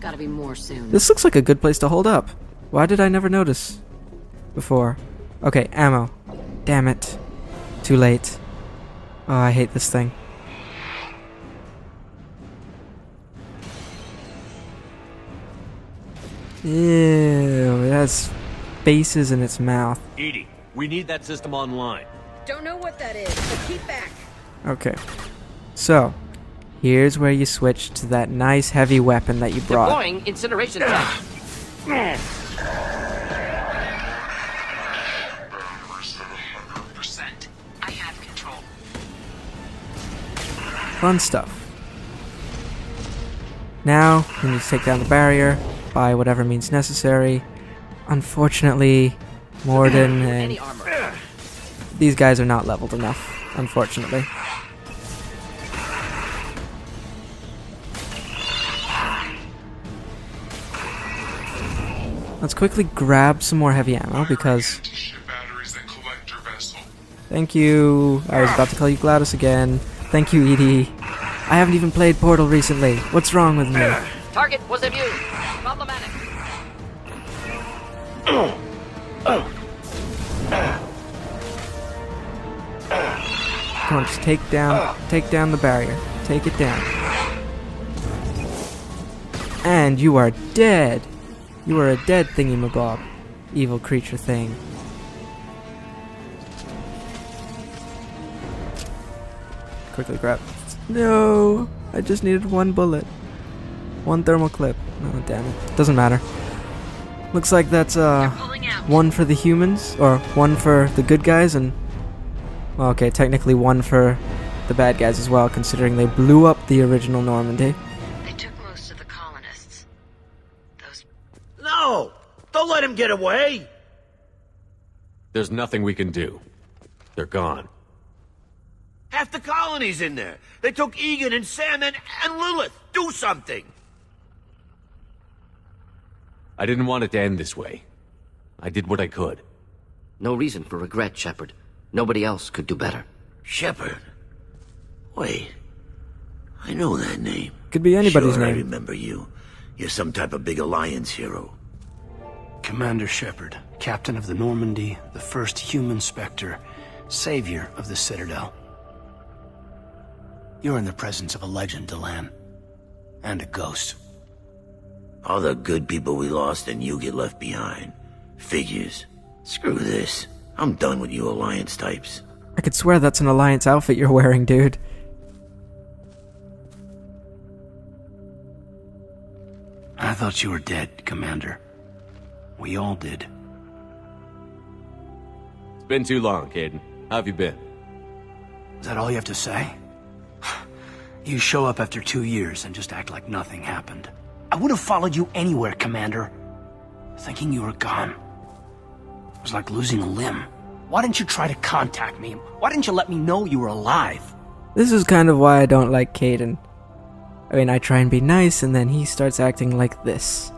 gotta be more soon. This looks like a good place to hold up. Why did I never notice before? Okay, ammo. Damn it. Too late. Oh, I hate this thing. Ew, it has faces in its mouth. Edie, we need that system online. Don't know what that is, but keep back. Okay. So, here's where you switch to that nice heavy weapon that you brought. Deploying incineration tank. I have control. Fun stuff. Now, we need to take down the barrier by whatever means necessary. Unfortunately, Morden and Any armor. these guys are not leveled enough, unfortunately. Let's quickly grab some more heavy ammo because... Thank you. I was about to call you Gladys again. Thank you, Edie. I haven't even played Portal recently. What's wrong with me? Target was immune. Problematic. Come on, just take down the barrier. Take it down. And you are dead. You are a dead thingy-mabob. Evil creature thing. Quickly grab. No! I just needed one bullet. One thermal clip. Oh, damn it. Doesn't matter. Looks like that's, one for the humans, or one for the good guys, and... well, okay, technically one for the bad guys as well, considering they blew up the original Normandy. They took most of the colonists. Those... No! Don't let him get away! There's nothing we can do. They're gone. Half the colony's in there. They took Egan and Sam and Lilith. Do something! I didn't want it to end this way. I did what I could. No reason for regret, Shepard. Nobody else could do better. Shepard? Wait. I know that name. Could be anybody's Sure, I name. remember you. You're some type of big Alliance hero. Commander Shepard, captain of the Normandy, the first human Spectre, savior of the Citadel. You're in the presence of a legend, Delan. And a ghost. All the good people we lost and you get left behind. Figures. Screw this. I'm done with you Alliance types. I could swear that's an Alliance outfit you're wearing, dude. I thought you were dead, Commander. We all did. It's been too long, Caden. How have you been? Is that all you have to say? You show up after 2 years and just act like nothing happened. I would have followed you anywhere, Commander. Thinking you were gone. It was like losing a limb. Why didn't you try to contact me? Why didn't you let me know you were alive? This is kind of why I don't like Caden. I mean, I try and be nice, and then he starts acting like this.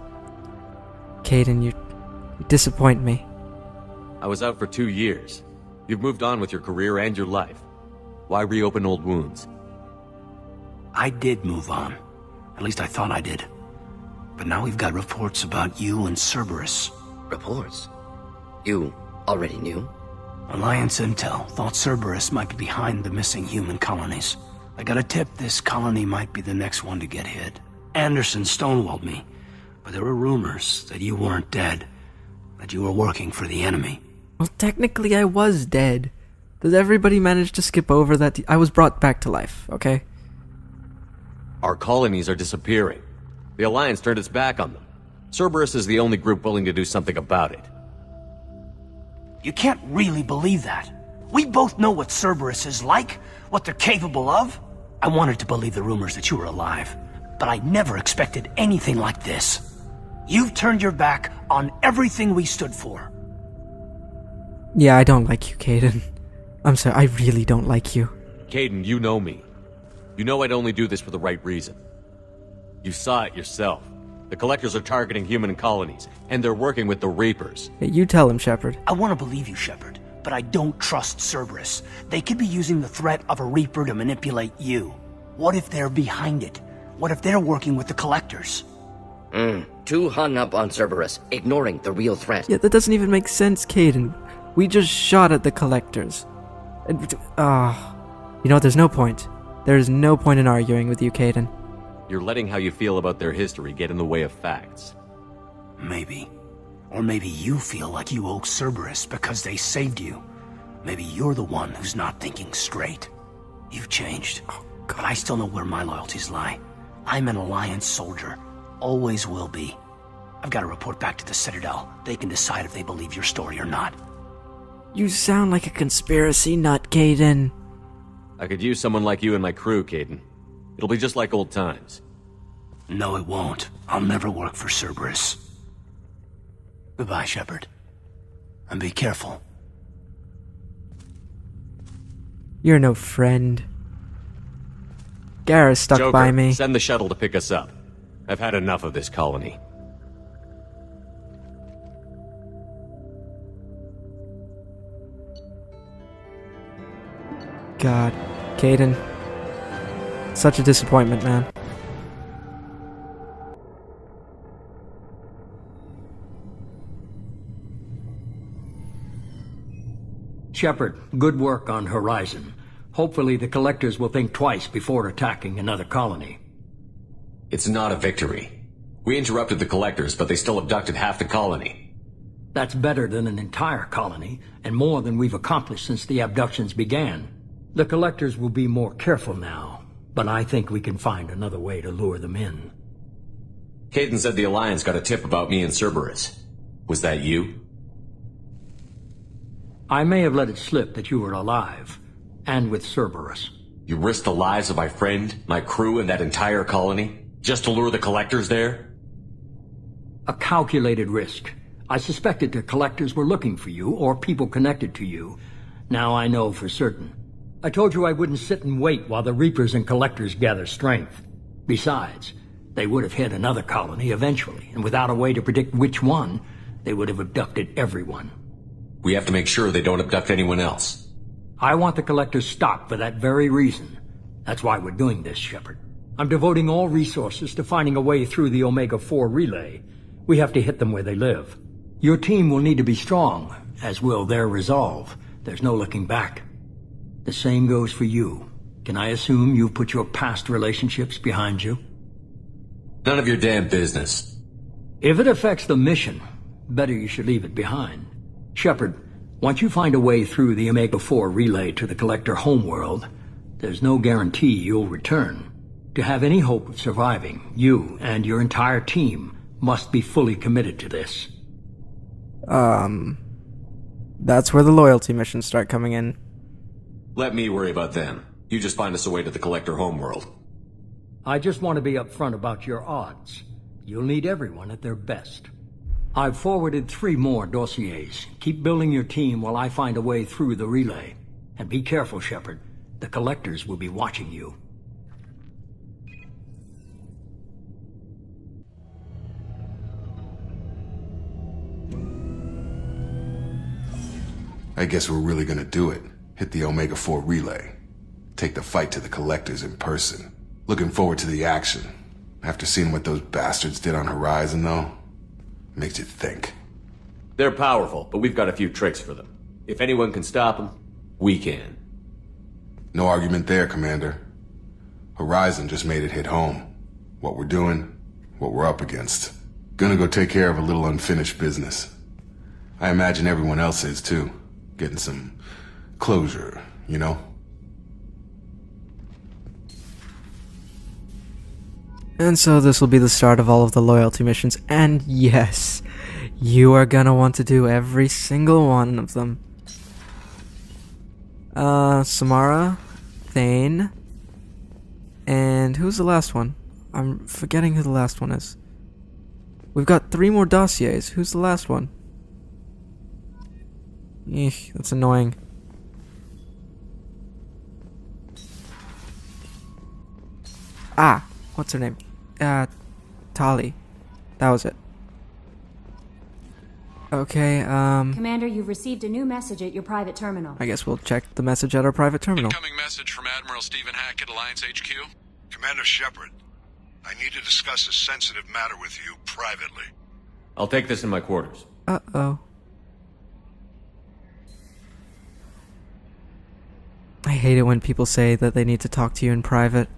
Caden, you disappoint me. I was out for 2 years. You've moved on with your career and your life. Why reopen old wounds? I did move on. At least I thought I did. But now we've got reports about you and Cerberus. Reports? You already knew? Alliance Intel thought Cerberus might be behind the missing human colonies. I got a tip this colony might be the next one to get hit. Anderson stonewalled me, but there were rumors that you weren't dead, that you were working for the enemy. Well, technically I was dead. Does everybody manage to skip over that? I was brought back to life, okay? Our colonies are disappearing. The Alliance turned its back on them. Cerberus is the only group willing to do something about it. You can't really believe that. We both know what Cerberus is like, what they're capable of. I wanted to believe the rumors that you were alive, but I never expected anything like this. You've turned your back on everything we stood for. Yeah, I don't like you, Caden. I'm sorry, I really don't like you. Caden, you know me. You know I'd only do this for the right reason. You saw it yourself. The Collectors are targeting human colonies, and they're working with the Reapers. Hey, you tell him, Shepard. I want to believe you, Shepard, but I don't trust Cerberus. They could be using the threat of a Reaper to manipulate you. What if they're behind it? What if they're working with the Collectors? Too hung up on Cerberus, ignoring the real threat. Yeah, that doesn't even make sense, Caden. We just shot at the collectors. You know what, there's no point. There is no point in arguing with you, Caden. You're letting how you feel about their history get in the way of facts. Maybe. Or maybe you feel like you owe Cerberus because they saved you. Maybe you're the one who's not thinking straight. You've changed. But I still know where my loyalties lie. I'm an Alliance soldier. Always will be. I've got to report back to the Citadel. They can decide if they believe your story or not. You sound like a conspiracy nut, Caden. I could use someone like you in my crew, Caden. It'll be just like old times. No, it won't. I'll never work for Cerberus. Goodbye, Shepard. And be careful. You're no friend. Garrus stuck Joker, by me. send the shuttle to pick us up. I've had enough of this colony. God. Caden. Such a disappointment, man. Shepard, good work on Horizon. Hopefully the Collectors will think twice before attacking another colony. It's not a victory. We interrupted the Collectors, but they still abducted half the colony. That's better than an entire colony, and more than we've accomplished since the abductions began. The Collectors will be more careful now, but I think we can find another way to lure them in. Caden said the Alliance got a tip about me and Cerberus. Was that you? I may have let it slip that you were alive, and with Cerberus. You risked the lives of my friend, my crew, and that entire colony? Just to lure the Collectors there? A calculated risk. I suspected the Collectors were looking for you, or people connected to you. Now I know for certain. I told you I wouldn't sit and wait while the Reapers and Collectors gather strength. Besides, they would have hit another colony eventually, and without a way to predict which one, they would have abducted everyone. We have to make sure they don't abduct anyone else. I want the Collectors stopped for that very reason. That's why we're doing this, Shepard. I'm devoting all resources to finding a way through the Omega-4 relay. We have to hit them where they live. Your team will need to be strong, as will their resolve. There's no looking back. The same goes for you. Can I assume you've put your past relationships behind you? None of your damn business. If it affects the mission, better you should leave it behind. Shepard, once you find a way through the Omega-4 relay to the Collector homeworld, there's no guarantee you'll return. To have any hope of surviving, you and your entire team must be fully committed to this. That's where the loyalty missions start coming in. Let me worry about them. You just find us a way to the Collector homeworld. I just want to be upfront about your odds. You'll need everyone at their best. I've forwarded 3 more dossiers. Keep building your team while I find a way through the relay. And be careful, Shepard. The Collectors will be watching you. I guess we're really gonna do it. Hit the Omega-4 relay. Take the fight to the Collectors in person. Looking forward to the action. After seeing what those bastards did on Horizon, though, makes you think. They're powerful, but we've got a few tricks for them. If anyone can stop them, we can. No argument there, Commander. Horizon just made it hit home. What we're doing, what we're up against. Gonna go take care of a little unfinished business. I imagine everyone else is, too. Getting some closure, you know? And so this will be the start of all of the loyalty missions, and yes, you are gonna want to do every single one of them. Samara, Thane, and who's the last one? I'm forgetting who the last one is. We've got 3 more dossiers. Who's the last one? Eek, that's annoying. What's her name? Tali. That was it. Okay, Commander, you've received a new message at your private terminal. I guess we'll check the message at our private terminal. Incoming message from Admiral Stephen Hackett, Alliance HQ. Commander Shepard, I need to discuss a sensitive matter with you privately. I'll take this in my quarters. Uh-oh. I hate it when people say that they need to talk to you in private.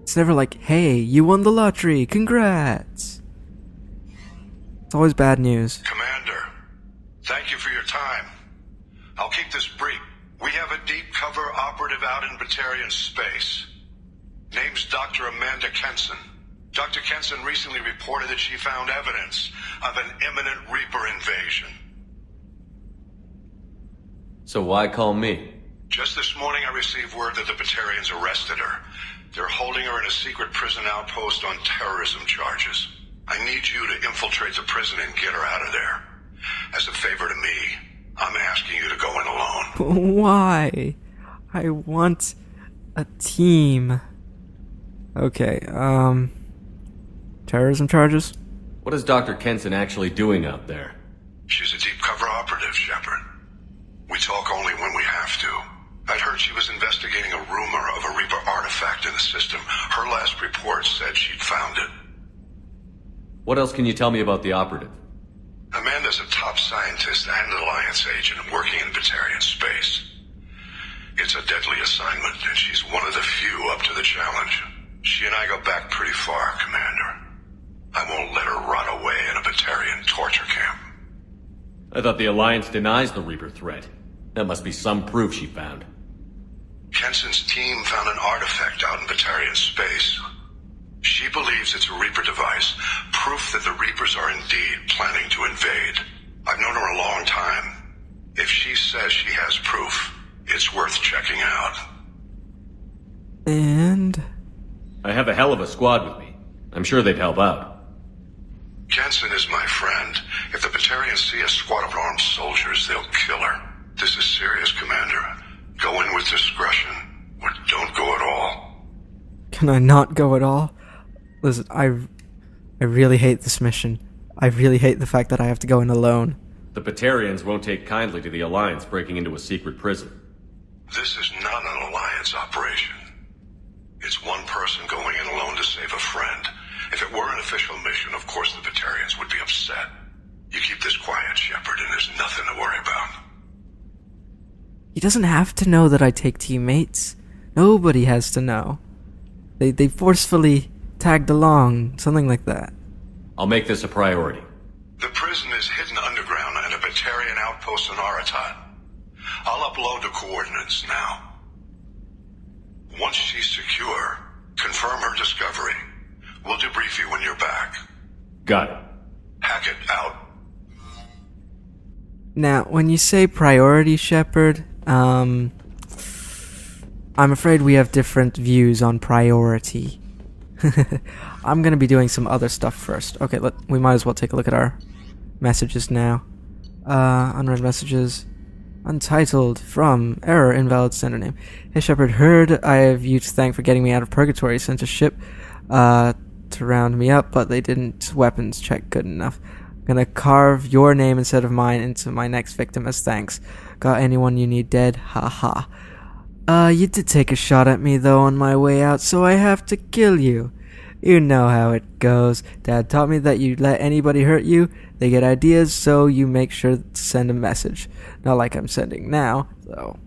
It's never like, hey, you won the lottery, congrats! It's always bad news. Commander, thank you for your time. I'll keep this brief. We have a deep cover operative out in Batarian space. Name's Dr. Amanda Kenson. Dr. Kenson recently reported that she found evidence of an imminent Reaper invasion. So why call me? Just this morning I received word that the Batarians arrested her. They're holding her in a secret prison outpost on terrorism charges. I need you to infiltrate the prison and get her out of there. As a favor to me, I'm asking you to go in alone. Why? I want a team. Okay, terrorism charges? What is Dr. Kenson actually doing out there? She's a deep cover operative, Shepard. We talk only when we have to. I'd heard she was investigating a rumor of a Reaper artifact in the system. Her last report said she'd found it. What else can you tell me about the operative? Amanda's a top scientist and Alliance agent working in Batarian space. It's a deadly assignment, and she's one of the few up to the challenge. She and I go back pretty far, Commander. I won't let her rot away in a Batarian torture camp. I thought the Alliance denies the Reaper threat. That must be some proof she found. Kenson's team found an artifact out in Batarian space. She believes it's a Reaper device, proof that the Reapers are indeed planning to invade. I've known her a long time. If she says she has proof, it's worth checking out. And? I have a hell of a squad with me. I'm sure they'd help out. Kenson is my friend. If the Batarians see a squad of armed soldiers, they'll kill her. This is serious, Commander. Go in with discretion, or don't go at all. Can I not go at all? Listen, I really hate this mission. I really hate the fact that I have to go in alone. The Batarians won't take kindly to the Alliance breaking into a secret prison. This is not an Alliance operation. It's one person going in alone to save a friend. If it were an official mission, of course the Batarians would be upset. You keep this quiet, Shepard, and there's nothing to worry about. He doesn't have to know that I take teammates. Nobody has to know. They forcefully tagged along, something like that. I'll make this a priority. The prison is hidden underground at a Batarian outpost on Aratat. I'll upload the coordinates now. Once she's secure, confirm her discovery. We'll debrief you when you're back. Got it. Hackett out. Now, when you say priority, Shepard, I'm afraid we have different views on priority. I'm gonna be doing some other stuff first. Okay, we might as well take a look at our messages now. Unread messages. Untitled from error invalid sender name. Hey Shepard, heard I have you to thank for getting me out of purgatory. Sent a ship to round me up, but they didn't weapons check good enough. Gonna carve your name instead of mine into my next victim as thanks. Got anyone you need dead? Haha. You did take a shot at me though on my way out, so I have to kill you. You know how it goes. Dad taught me that you let anybody hurt you, they get ideas, so you make sure to send a message. Not like I'm sending now, though.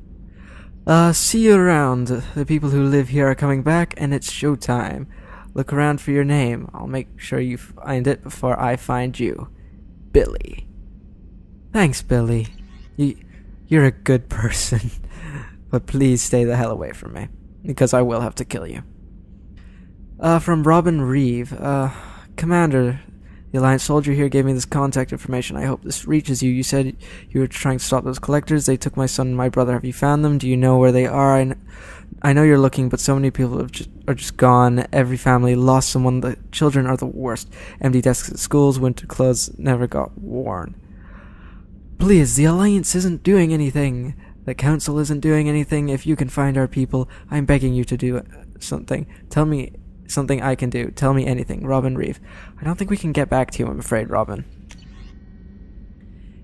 See you around. The people who live here are coming back, and it's showtime. Look around for your name. I'll make sure you find it before I find you. Billy. Thanks, Billy. You're a good person. But please stay the hell away from me, because I will have to kill you. From Robin Reeve. Commander, the Alliance soldier here gave me this contact information. I hope this reaches you. You said you were trying to stop those collectors. They took my son and my brother. Have you found them? Do you know where they are? I know you're looking, but so many people are just gone. Every family lost someone. The children are the worst. Empty desks at schools, winter clothes never got worn. Please, the Alliance isn't doing anything. The Council isn't doing anything. If you can find our people, I'm begging you to do something. Tell me something I can do. Tell me anything. Robin Reeve. I don't think we can get back to you, I'm afraid, Robin.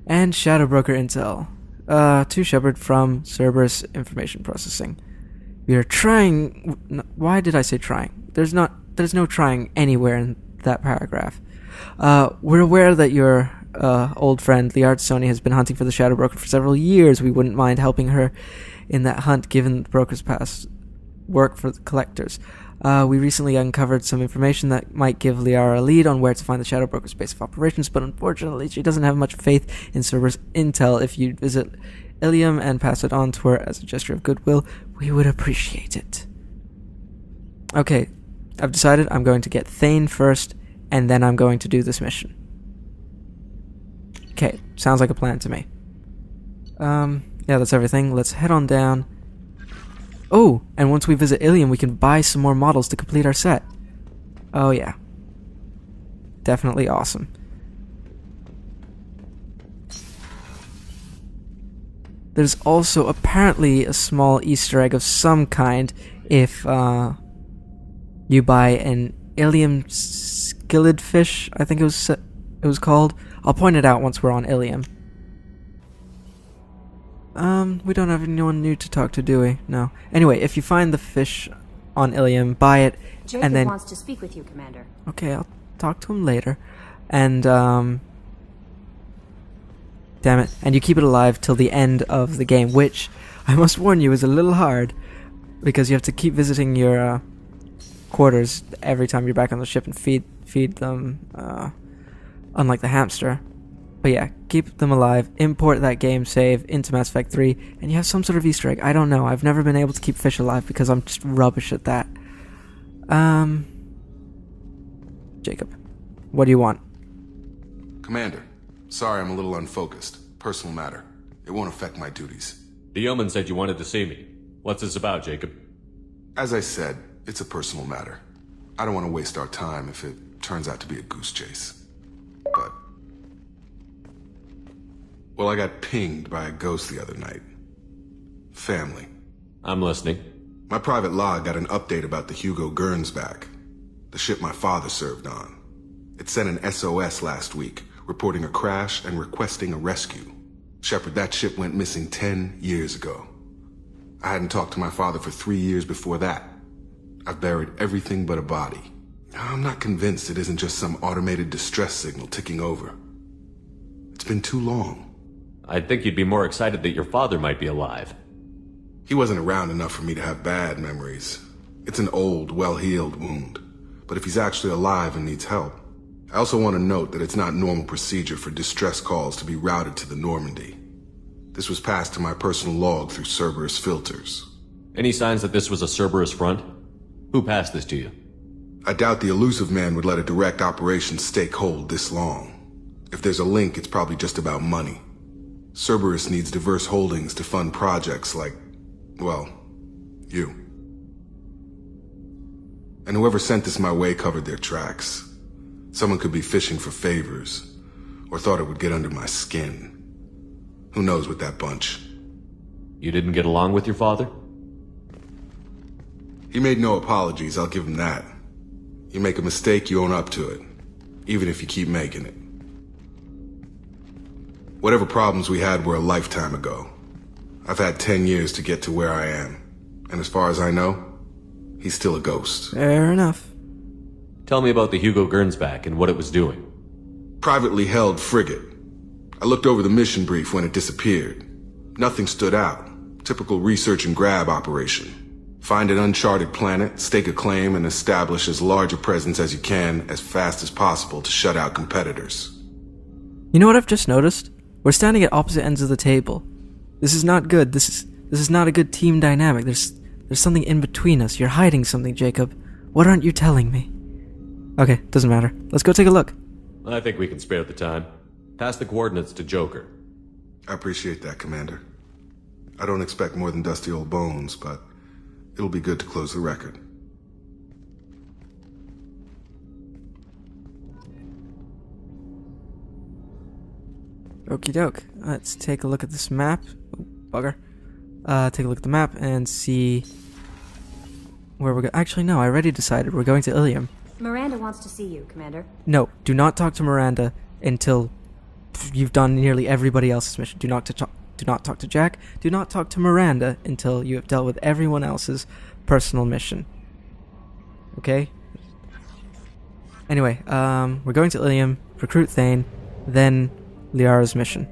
And Shadow Broker Intel. To Shepard from Cerberus Information Processing. We are trying... Why did I say trying? There's no trying anywhere in that paragraph. We're aware that your old friend, Liard Sony, has been hunting for the Shadow Broker for several years. We wouldn't mind helping her in that hunt, given the broker's past work for the collectors. We recently uncovered some information that might give Liara a lead on where to find the Shadow Broker's base of operations, but unfortunately she doesn't have much faith in Cerberus intel. If you'd visit Ilium and pass it on to her as a gesture of goodwill, we would appreciate it. Okay, I've decided I'm going to get Thane first, and then I'm going to do this mission. Okay, sounds like a plan to me. Yeah, that's everything. Let's head on down. Oh, and once we visit Ilium, we can buy some more models to complete our set. Oh yeah. Definitely awesome. There's also apparently a small Easter egg of some kind if you buy an Ilium skilled fish, I think it was called. I'll point it out once we're on Ilium. We don't have anyone new to talk to, do we? No. Anyway, if you find the fish on Ilium, buy it, Jacob and then... wants to speak with you, Commander. Okay, I'll talk to him later. And, damn it. And you keep it alive till the end of the game, which, I must warn you, is a little hard, because you have to keep visiting your, quarters every time you're back on the ship and feed them, unlike the hamster. But yeah, keep them alive, import that game save into Mass Effect 3, and you have some sort of Easter egg. I don't know, I've never been able to keep fish alive because I'm just rubbish at that. Jacob, what do you want? Commander, sorry I'm a little unfocused. Personal matter. It won't affect my duties. The yeoman said you wanted to see me. What's this about, Jacob? As I said, it's a personal matter. I don't want to waste our time if it turns out to be a goose chase. But... well, I got pinged by a ghost the other night. Family. I'm listening. My private log got an update about the Hugo Gernsback, the ship my father served on. It sent an SOS last week, reporting a crash and requesting a rescue. Shepard, that ship went missing 10 years ago. I hadn't talked to my father for 3 years before that. I've buried everything but a body. I'm not convinced it isn't just some automated distress signal ticking over. It's been too long. I'd think you'd be more excited that your father might be alive. He wasn't around enough for me to have bad memories. It's an old, well-healed wound. But if he's actually alive and needs help, I also want to note that it's not normal procedure for distress calls to be routed to the Normandy. This was passed to my personal log through Cerberus filters. Any signs that this was a Cerberus front? Who passed this to you? I doubt the elusive man would let a direct operation stake hold this long. If there's a link, it's probably just about money. Cerberus needs diverse holdings to fund projects like, well, you. And whoever sent this my way covered their tracks. Someone could be fishing for favors, or thought it would get under my skin. Who knows with that bunch? You didn't get along with your father? He made no apologies, I'll give him that. You make a mistake, you own up to it, even if you keep making it. Whatever problems we had were a lifetime ago. I've had 10 years to get to where I am, and as far as I know, he's still a ghost. Fair enough. Tell me about the Hugo Gernsback and what it was doing. Privately held frigate. I looked over the mission brief when it disappeared. Nothing stood out. Typical research and grab operation. Find an uncharted planet, stake a claim, and establish as large a presence as you can as fast as possible to shut out competitors. You know what I've just noticed? We're standing at opposite ends of the table. This is not good. This is not a good team dynamic. There's something in between us. You're hiding something, Jacob. What aren't you telling me? Okay, doesn't matter. Let's go take a look. I think we can spare the time. Pass the coordinates to Joker. I appreciate that, Commander. I don't expect more than dusty old bones, but it'll be good to close the record. Okie doke. Let's take a look at this map. Oh, bugger. Take a look at the map and see where we're going. Actually, no, I already decided. We're going to Ilium. Miranda wants to see you, Commander. No, do not talk to Miranda until you've done nearly everybody else's mission. Do not Do not talk to Jack. Do not talk to Miranda until you have dealt with everyone else's personal mission. Okay? Anyway, we're going to Ilium, recruit Thane, then Liara's mission.